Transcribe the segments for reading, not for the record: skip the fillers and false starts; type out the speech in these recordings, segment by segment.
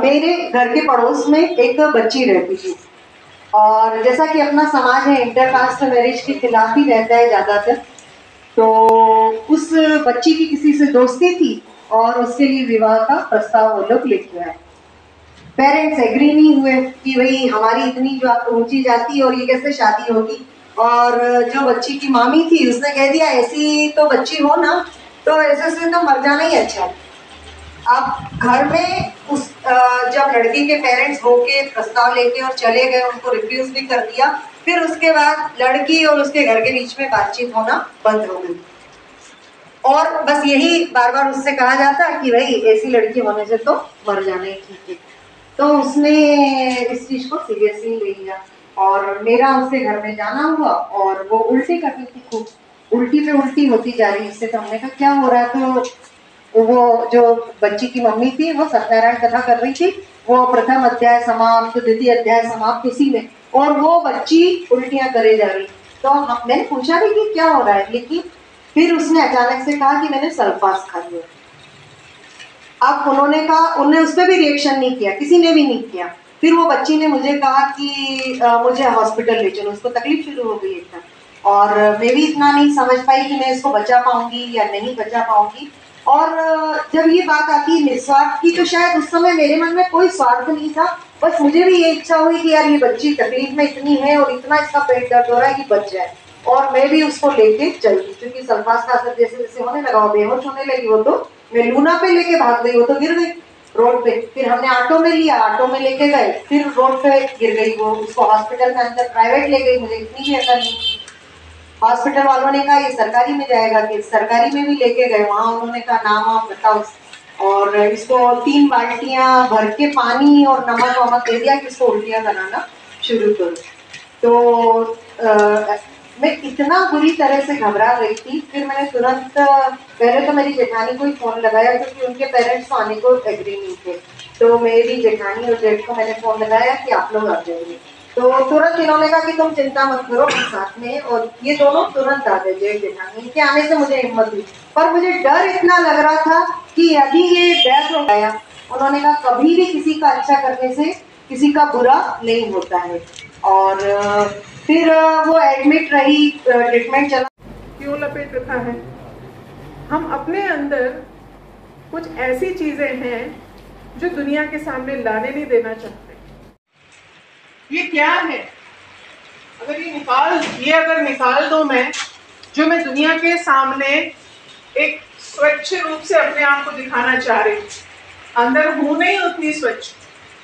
मेरे घर के पड़ोस में एक बच्ची रहती थी और जैसा कि अपना समाज है इंटरकास्ट मैरिज के खिलाफ ही रहता है ज़्यादातर, तो उस बच्ची की किसी से दोस्ती थी और उसके लिए विवाह का प्रस्ताव वो लोग लेके आए। पेरेंट्स एग्री नहीं हुए कि भाई हमारी इतनी ऊंची जाति और ये कैसे शादी होगी, और जो बच्ची की मामी थी उसने कह दिया ऐसी तो बच्ची हो ना तो ऐसे से तो मर जाना ही अच्छा है। अब घर में उस जब लड़की के पेरेंट्स होके प्रस्ताव लेके और चले गए, उनको रिफ्यूज भी कर दिया, फिर उसके बाद लड़की और उसके घर के बीच में बातचीत होना बंद हो गई और बस यही बार बार उससे कहा जाता कि भाई ऐसी लड़की होने से तो मर जाना ही ठीक है। तो उसने इस चीज को सीरियसली ले लिया और मेरा उसके घर में जाना हुआ और वो उल्टी करती थी, खूब उल्टी पे उल्टी होती जा रही। इससे तो हमने कहा क्या हो रहा है, तो वो जो बच्ची की मम्मी थी वो सत्यनारायण कथा कर रही थी, वो प्रथम अध्याय समाप्त द्वितीय अध्याय समाप्त उसी में, और वो बच्ची उल्टियां करे जा रही। तो मैंने पूछा भी कि क्या हो रहा है, लेकिन फिर उसने अचानक से कहा कि मैंने सल्फास खा लिया। अब उन्होंने कहा, उन्होंने उस पर भी रिएक्शन नहीं किया, किसी ने भी नहीं किया। फिर वो बच्ची ने मुझे कहा कि मुझे हॉस्पिटल ले चलो, उसको तकलीफ शुरू हो गई एकदम, और मैं भी इतना नहीं समझ पाई कि मैं इसको बचा पाऊंगी या नहीं बचा पाऊंगी। और जब ये बात आती है निस्वार्थ की, तो शायद उस समय मेरे मन में कोई स्वार्थ नहीं था, बस मुझे भी ये इच्छा हुई कि यार ये बच्ची तकलीफ में इतनी है और इतना इसका पेट दर्द हो रहा है कि बच जाए, और मैं भी उसको लेके चली, क्योंकि सल्फास का असर जैसे जैसे होने लगा, वो बेहोश होने लगी, वो तो मैं लूना पे लेके भाग गई, वो तो गिर गई रोड पे। फिर हमने ऑटो में लिया, ऑटो में लेके गए, फिर रोड पे गिर गई वो, उसको हॉस्पिटल के अंदर प्राइवेट ले गई, मुझे इतनी भी अकल नहीं थी। हॉस्पिटल वालों ने कहा ये सरकारी में जाएगा, कि सरकारी में भी लेके गए, वहाँ उन्होंने कहा नाम आप बताओ, और इसको 3 बाल्टियां भर के पानी और नमक वमक दे दिया कि इसको उल्टियां कराना शुरू करो। तो मैं इतना बुरी तरह से घबरा गई थी। फिर मैंने तुरंत, पहले तो मेरी जेठानी को ही फोन लगाया, क्योंकि उनके पेरेंट्स आने को एग्री नहीं थे, तो मेरी जेठानी और जेठ को मैंने फोन लगाया कि आप लोग आ जाइए। तो तुरंत इन्होंने कहा कि तुम चिंता मत करो, हम साथ में, और ये दोनों तुरंत आ गए, जेठ जेठानी। इनके आने से मुझे हिम्मत हुई, पर मुझे डर इतना लग रहा था कि यदि ये डेथ हो गया, उन्होंने कहा कभी भी किसी का अच्छा करने से किसी का बुरा नहीं होता है। और फिर वो एडमिट रही, ट्रीटमेंट चला। क्यों लपेट रखा है? हम अपने अंदर कुछ ऐसी चीजें हैं जो दुनिया के सामने लाने नहीं देना चाहते। ये क्या है? अगर अगर निकाल दो मैं, जो मैं दुनिया के सामने एक स्वच्छ रूप से अपने आप को दिखाना चाह रही हूँ, अंदर हूँ नहीं उतनी स्वच्छ,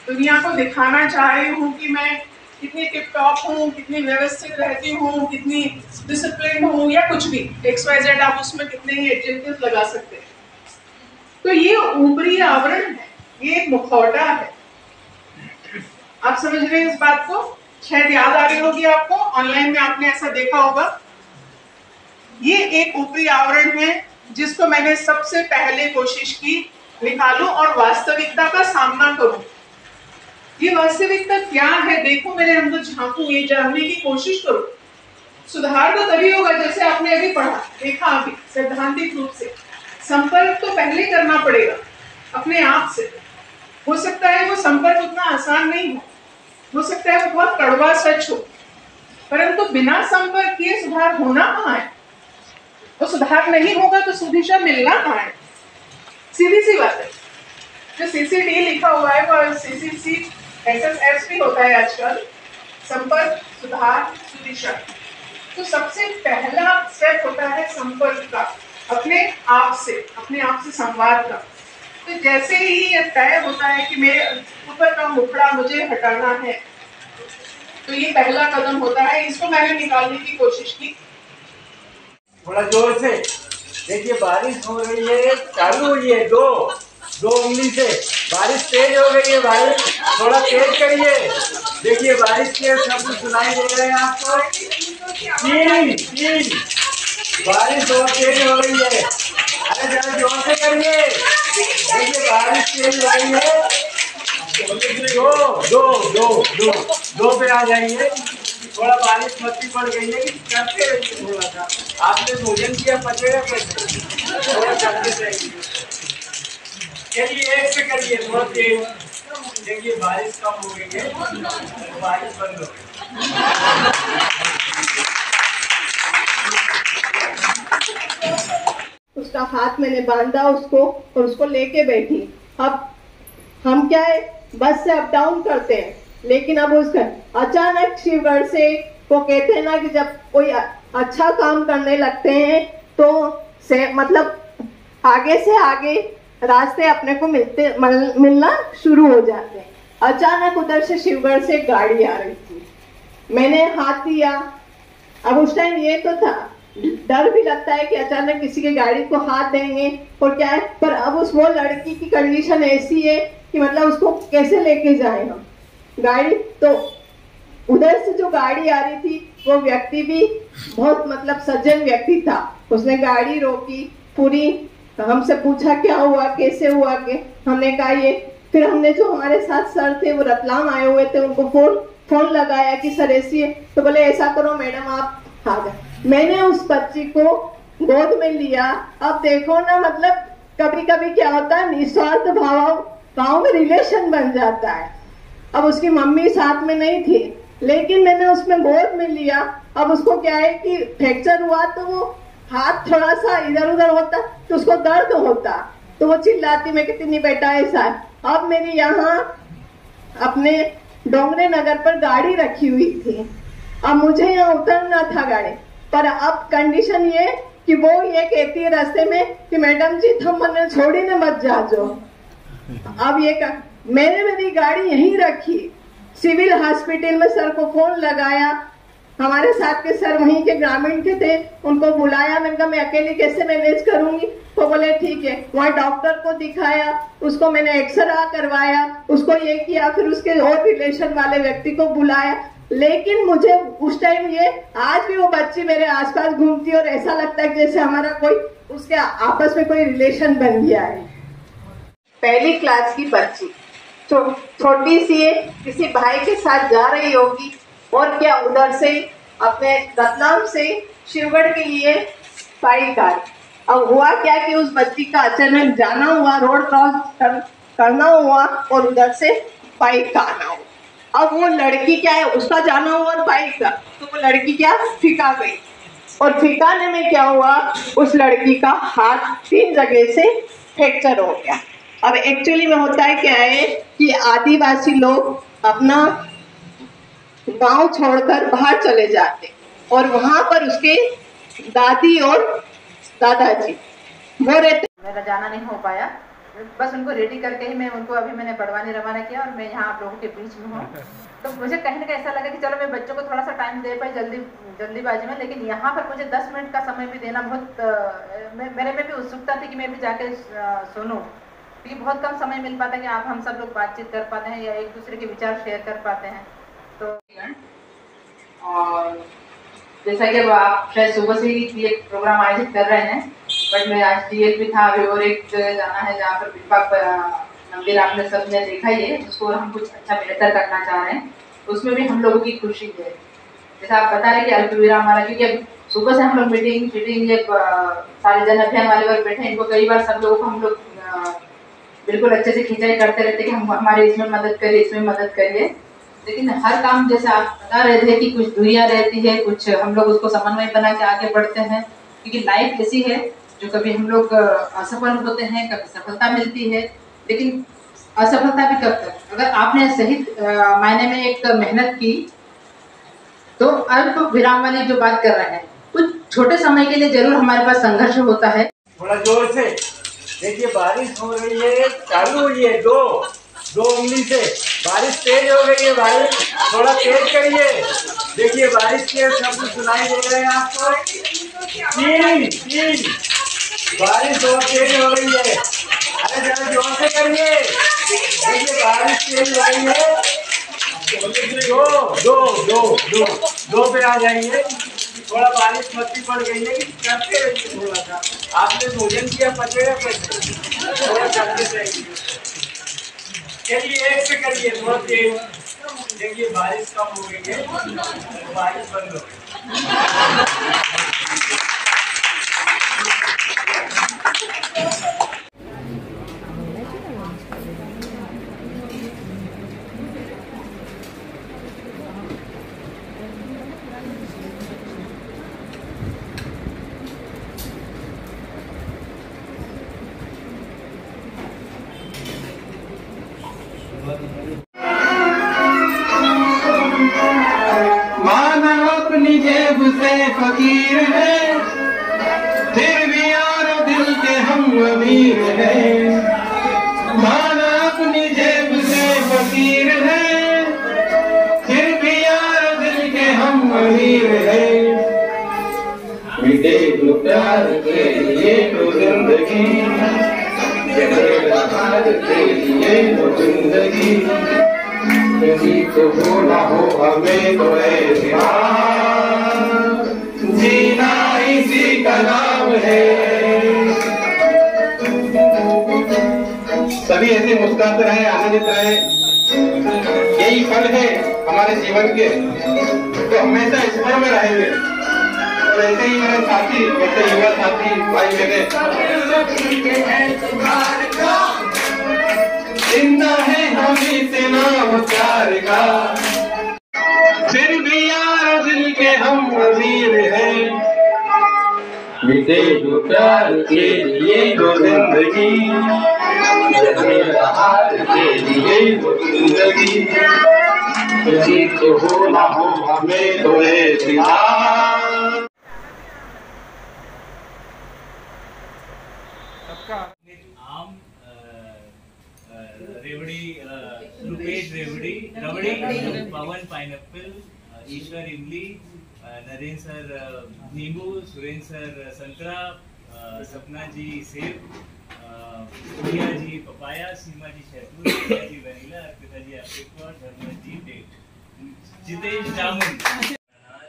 दुनिया को दिखाना चाह रही हूँ कि मैं कितनी टिप टॉप हूँ, कितनी व्यवस्थित रहती हूँ, कितनी डिसिप्लिन हूँ, या कुछ भी XYZ, आप उसमें कितने ही एडजेक्टिव्स लगा सकते हैं। तो ये ऊपरी आवरण है, ये एक मुखौटा है। आप समझ रहे हैं इस बात को? शायद याद आ रही होगी आपको, ऑनलाइन में आपने ऐसा देखा होगा। ये एक ऊपरी आवरण है जिसको मैंने सबसे पहले कोशिश की निकालूं और वास्तविकता का सामना करूं। ये वास्तविकता क्या है, देखो मेरे अंदर झांकू, ये जानने की कोशिश करो। सुधार तो तभी होगा जैसे आपने अभी पढ़ा, देखा अभी सैद्धांतिक रूप से। संपर्क तो पहले करना पड़ेगा अपने आप से। हो सकता है वो संपर्क उतना आसान नहीं हो सकता है वो बहुत कड़वा सच हो, परंतु बिना संपर्क किए सुधार होना कहाँ है? वो सुधार नहीं होगा तो सुदिशा मिलना कहाँ है? सीधी सी बात है। जो CCD लिखा हुआ है वो CCC SSS भी होता है आजकल, संपर्क, सुधार, सुदिशा। तो सबसे पहला स्टेप होता है संपर्क का, अपने आप से संवाद का। तो जैसे ही ये तय होता है कि मेरे ऊपर का मुखड़ा मुझे हटाना है, तो ये पहला कदम होता है। इसको मैंने निकालने की कोशिश की। थोड़ा जोर से देखिए, बारिश हो रही है, चालू हुई है, दो उंगली से बारिश तेज हो गई है। बारिश थोड़ा तेज करिए, देखिए बारिश के शब्द सुनाई दे रहे हैं आपको। तीन बारिश बहुत तेज हो रही है, अरे जरा जोर से करिए, देखिए बारिश तेज हो रही है। दो पे आ जाइए। थोड़ा बारिश मस्ती पड़ गई है, करते रहिए थोड़ा सा। आपने भोजन किया, पचेगा कैसे? थोड़ा करते रहिए। चलिए एक से करिए, बहुत तेज। देखिए बारिश कम हो गई है, तो बारिश बंद हो गई। उसका हाथ मैंने बांधा उसको और उसको लेके बैठी। अब हम क्या है, बस से अप डाउन करते हैं, लेकिन अब उसका अचानक शिवगढ़ से वो कहते हैं ना कि जब कोई अच्छा काम करने लगते हैं तो मतलब आगे से आगे रास्ते अपने को मिलना शुरू हो जाते हैं। अचानक उधर से शिवगढ़ से गाड़ी आ रही थी, मैंने हाथ दिया। अब उस टाइम ये तो था, डर भी लगता है कि अचानक किसी की गाड़ी को हाथ देंगे और क्या है, पर अब वो लड़की की कंडीशन ऐसी है कि मतलब उसको कैसे लेके जाए हम गाड़ी। तो उधर से जो गाड़ी आ रही थी वो व्यक्ति भी बहुत मतलब सज्जन व्यक्ति था, उसने गाड़ी रोकी पूरी, हमसे पूछा क्या हुआ कैसे हुआ के, हमने कहा ये। फिर हमने जो हमारे साथ सर थे वो रतलाम आए हुए थे, उनको फोन लगाया कि सर ऐसी है, तो बोले ऐसा करो मैडम आप आ गए। मैंने उस बच्ची को गोद में लिया। अब देखो ना, मतलब कभी कभी क्या होता है, निस्वार्थ भाव गाँव में रिलेशन बन जाता है। अब उसकी मम्मी साथ में नहीं थी, लेकिन मैंने उसमें गोद में लिया। अब उसको क्या है कि फ्रैक्चर हुआ तो वो हाथ थोड़ा सा इधर उधर होता तो उसको दर्द होता, तो वो चिल्लाती, मैं कहती नहीं बेटा ऐसा है। अब मेरी यहाँ अपने डोंगरे नगर पर गाड़ी रखी हुई थी, अब मुझे यहाँ उतरना था गाड़ी पर। अब कंडीशन ये कि वो ये कहती है रास्ते में कि मैडम जी तुम मने छोड़ी ने मत जाओ। अब ये मैंने मेरी गाड़ी यहीं रखी, सिविल हॉस्पिटल में सर को फोन लगाया, हमारे साथ के सर वहीं के ग्रामीण के थे, उनको बुलाया। मैंने कहा मैं अकेली कैसे मैनेज करूंगी, तो बोले ठीक है। वहाँ डॉक्टर को दिखाया, उसको मैंने एक्सरा करवाया, उसको ये किया, फिर उसके और रिलेशन वाले व्यक्ति को बुलाया। लेकिन मुझे उस टाइम ये, आज भी वो बच्ची मेरे आसपास घूमती और ऐसा लगता है जैसे हमारा कोई उसके आपस में कोई रिलेशन बन गया है। पहली क्लास की बच्ची छोटी सी है, किसी भाई के साथ जा रही होगी और क्या उधर से अपने रतलाम से शिवगढ़ के लिए बाइक आई। अब हुआ क्या कि उस बच्ची का अचानक जाना हुआ, रोड क्रॉस करना हुआ और उधर से बाइक का आना हुआ। अब वो लड़की क्या है, उसका जाना हुआ और बाइक का, तो वो लड़की क्या फिका गई और फिकाने में क्या हुआ, उस लड़की का हाथ 3 जगह से फ्रैक्चर हो गया। अब एक्चुअली में होता है क्या है कि आदिवासी लोग अपना गांव छोड़कर बाहर चले जाते और वहां पर उसके दादी और दादाजी वो रहते। मेरा जाना नहीं हो पाया, बस उनको रेडी करके ही मैं उनको अभी मैंने बड़वानी रवाना किया और मैं यहाँ आप लोगों के बीच में हूँ। तो मुझे कहीं ना कहीं ऐसा लगा कि चलो मैं बच्चों को थोड़ा सा टाइम दे पाई जल्दीबाजी में, लेकिन यहाँ पर मुझे 10 मिनट का समय भी देना बहुत मेरे में भी उत्सुकता थी कि मैं भी जाके सुनूं, क्योंकि बहुत कम समय मिल पाता है कि आप हम सब लोग बातचीत कर पाते हैं या एक दूसरे के विचार शेयर कर पाते हैं। तो और जैसा कि आप शायद सुबह से ही ये प्रोग्राम आयोजित कर रहे हैं, बट मैं आज DLP था अभी और एक जगह जाना है जहाँ पर विभाग मंदिर आपने सबने देखा ही है, उसको हम कुछ अच्छा बेहतर करना चाह रहे हैं, उसमें भी हम लोगों की खुशी है। जैसा आप बता रहे कि अल्पविराम हमारा, क्योंकि सुबह से हम लोग मीटिंग ये सारे जन अभियान वाले वर्ग बैठे, इनको कई बार सब लोगों को हम लोग बिल्कुल अच्छे से खिंचाई करते रहते कि हम हमारे इसमें मदद करिए, इसमें मदद करिए, लेकिन हर काम जैसे आप बता रहे थे कि कुछ दूरियां रहती है, कुछ हम लोग उसको समन्वय बना के आगे बढ़ते हैं, क्योंकि लाइफ ऐसी है जो कभी हम लोग असफल होते हैं, कभी सफलता मिलती है, लेकिन असफलता भी कब तक, अगर आपने सही मायने में एक मेहनत की तो अल्प विराम वाली जो बात कर रहे हैं, कुछ छोटे समय के लिए जरूर हमारे पास संघर्ष होता है। थोड़ा जोर से देखिए, बारिश हो रही है, चालू हुई है, दो उंगली से बारिश तेज हो गई है, बारिश थोड़ा तेज करिए। देखिए बारिश के शब्द सुनाई दे रहे हैं आपको, तीन बारिश बहुत तेज हो गई है, अरे जरा जोर से करिए। देखिए बारिश तेज हो गई है, दो पे आ जाइए। थोड़ा बारिश मस्ती पड़ गई है, करते रहिए थोड़ा सा, आपने भोजन किया पचेगा कैसे, थोड़ा करते रहिए। चलिए एक पे करिए, थोड़ा तेज। देखिए बारिश कम हो गई है, बारिश बंद हो गई। माना अपनी जेब से फकीर है, फिर भी यार दिल के हम अमीर हैं। माना अपनी जेब से फकीर है, फिर भी यार दिल के हम अमीर हैं। मिटे जो प्यार के लिए तो जिंदगी, प्यार के लिए तो जिंदगी, किसी को हो ना हो हमें तो जीना इसी का नाम है। सभी ऐसे मुस्कुराते रहे, आनंदित रहे, यही पल है हमारे जीवन के, तो हमेशा स्मरण में रहेंगे। और ऐसे ही मेरे साथी, मेरे युवा साथी भाई मेरे, जिंदा है हमें से नाम प्यार का, फिर भी यार दिल के हम अमीर हैं। मिटे जो प्यार के लिए तो जिंदगी, हार के लिए तो जिंदगी, किसी को हो ना हो हमें तो आम रेवड़ी, रुपेश रेवड़ी, रबड़ी, पवन पाइनएप्पल, ईश्वर इमली, नरेंद्र सर नींबू, सुरेंद्र सर संतरा, सपना जी सेब, प्रिया जी पपाया, सीमा जी शहतूत, प्रिया जी वनीला, अर्पिता जी एप्रिकॉट, धर्मेश जी डेट, जितेश जामुन,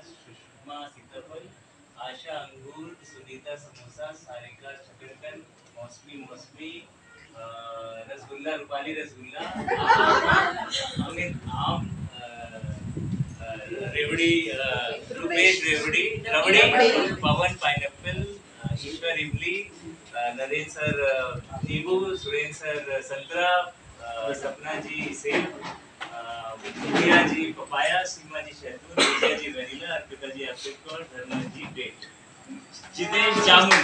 सुषमा सीताफल, आशा अंगूर, सुनीता समोसा, सारिका शकरकंद, मौसमी रसगुल्ला, रूपाली रसगुल्ला, अमित आम, रेवड़ी, रुपेश रेवड़ी, रबड़ी, पवन पाइनएप्पल, ईश्वर इमली, नरेंद्र सर नींबू, सुरेंद्र सर संतरा, सपना जी सेब, प्रिया जी पपाया, सीमा जी शहतूत, प्रिया जी वनीला, अर्पिता जी एप्रिकॉट, धर्मेश जी डेट, जितेश जामुन।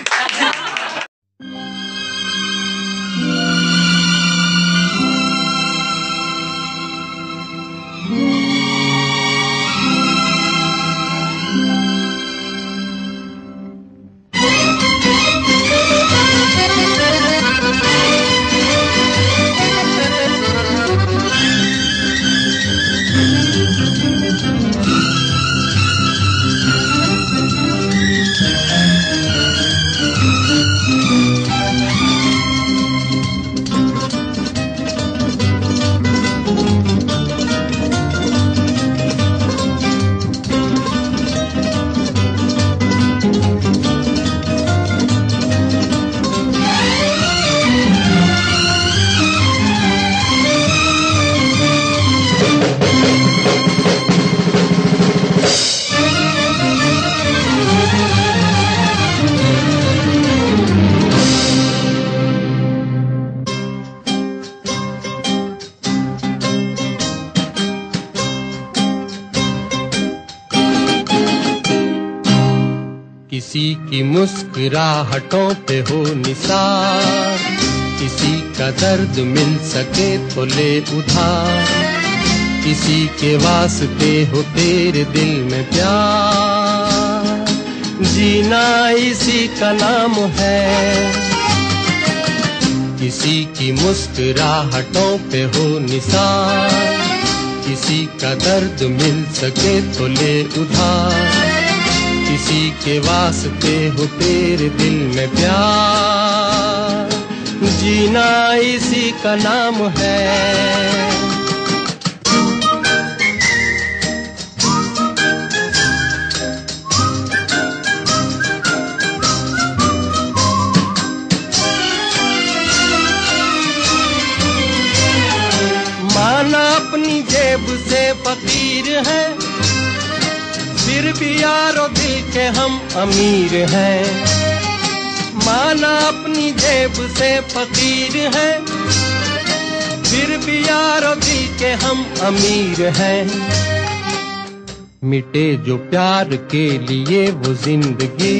किसी की मुस्कुराहटों पे हो निसार, किसी का दर्द मिल सके तो ले उधार, किसी के वास्ते हो तेरे दिल में प्यार, जीना इसी का नाम है। किसी की मुस्कुराहटों पे हो निसार, किसी का दर्द मिल सके तो ले उधार, किसी के वास्ते हो तेरे दिल में प्यार, जीना इसी का नाम है। माना अपनी जेब से फकीर है, फिर भी यारो दिल के हम अमीर हैं। माना अपनी जेब से फकीर है, फिर भी यारो दिल के हम अमीर हैं। मिटे जो प्यार के लिए वो जिंदगी,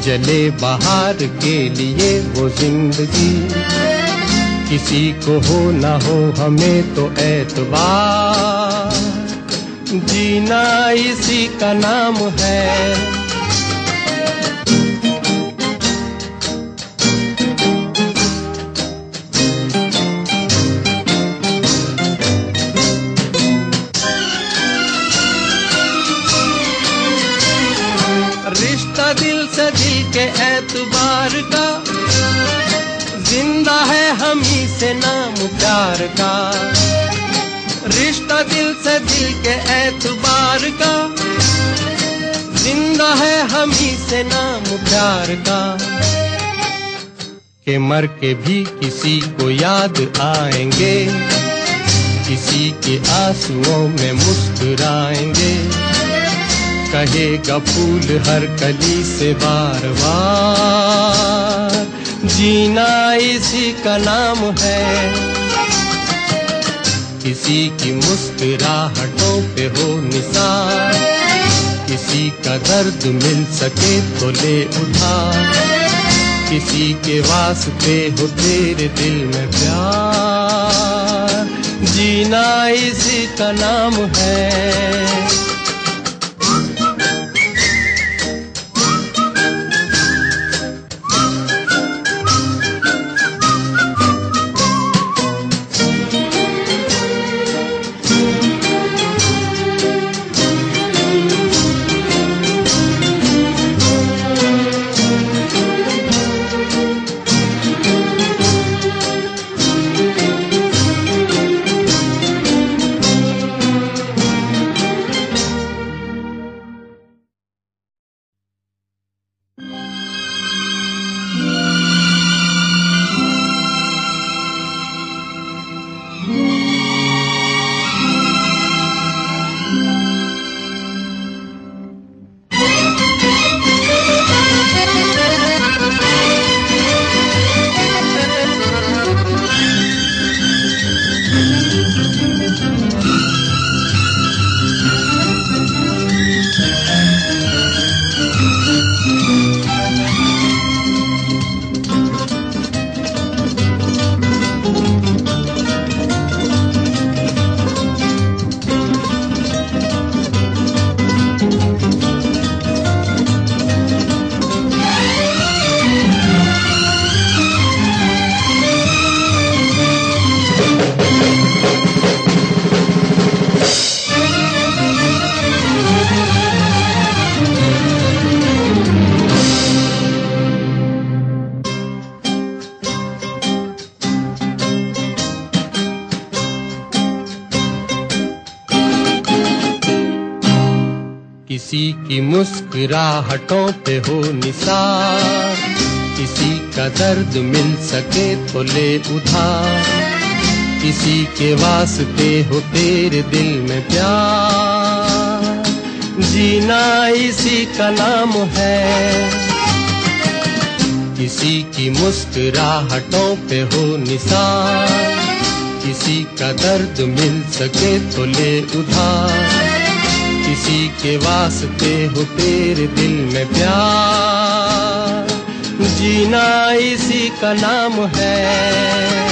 जले बहार के लिए वो जिंदगी, किसी को हो ना हो हमें तो एतबार, जीना इसी का नाम है। रिश्ता दिल से दिल के एतबार का, जिंदा है हम ही से नाम प्यार का। रिश्ता दिल से दिल के एतबार का, जिंदा है हम ही से नाम प्यार का। के मर के भी किसी को याद आएंगे, किसी के आंसुओं में मुस्कुराएंगे। कहेगा फूल हर कली से बार बार, जीना इसी का नाम है। किसी की मुस्कुराहटों पे हो निसार, किसी का दर्द मिल सके तो ले उधार। किसी के वास्ते हो तेरे दिल में प्यार, जीना इसी का नाम है। किसी की मुस्कुराहटों पे हो निसार, किसी का दर्द मिल सके तो ले उधार। किसी के वास्ते हो तेरे दिल में प्यार, जीना इसी का नाम है। किसी की मुस्कुराहटों पे हो निसार, किसी का दर्द मिल सके तो ले उधार। किसी के वास्ते हो तेरे दिल में प्यार, जीना इसी का नाम है।